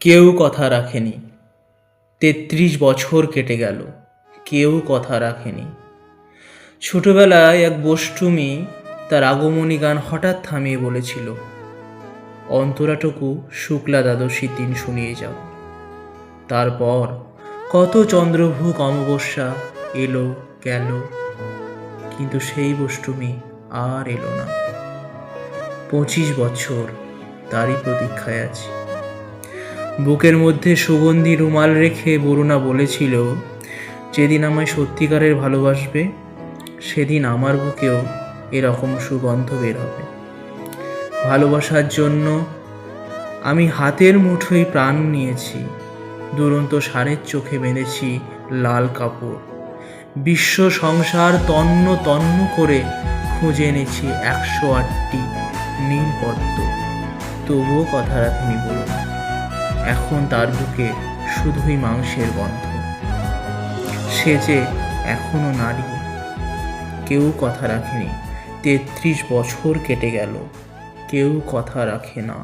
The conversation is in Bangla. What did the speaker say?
কেউ কথা রাখেনি। ৩৩ বছর কেটে গেল, কেউ কথা রাখেনি। ছোটবেলায় এক বষ্টমী তার আগমনী গান হঠাৎ থামিয়ে বলেছিল, অন্তরাটুকু শুক্লা দ্বাদশীর দিন শুনিয়ে যাও। তারপর কত চন্দ্রভুক অমাবস্যা এলো গেল, কিন্তু সেই বষ্টমী আর এলো না। ২৫ বছর তারই প্রতীক্ষায় আছি। বুকের মধ্যে সুগন্ধি রুমাল রেখে বরুণা বলেছিল, যেদিন আমায় সত্যিকারের ভালোবাসবে সেদিন আমার বুকেও এরকম সুগন্ধ বের হবে। ভালোবাসার জন্য আমি হাতের মুঠোয় প্রাণ নিয়েছি, দুরন্ত ষাঁড়ের চোখে বেঁধেছি লাল কাপড়। বিশ্ব সংসার তন্ন তন্ন করে খুঁজে এনেছি ১০৮টি নীল পদ্ম, তবুও কথা রাখেনি বলুন। এখন তার বুকে শুধুই মাংসের গন্ধ। সে যে এখনো নারী। কেউ কথা রাখেনি। ৩৩ বছর কেটে গেল, কেউ কথা রাখে না।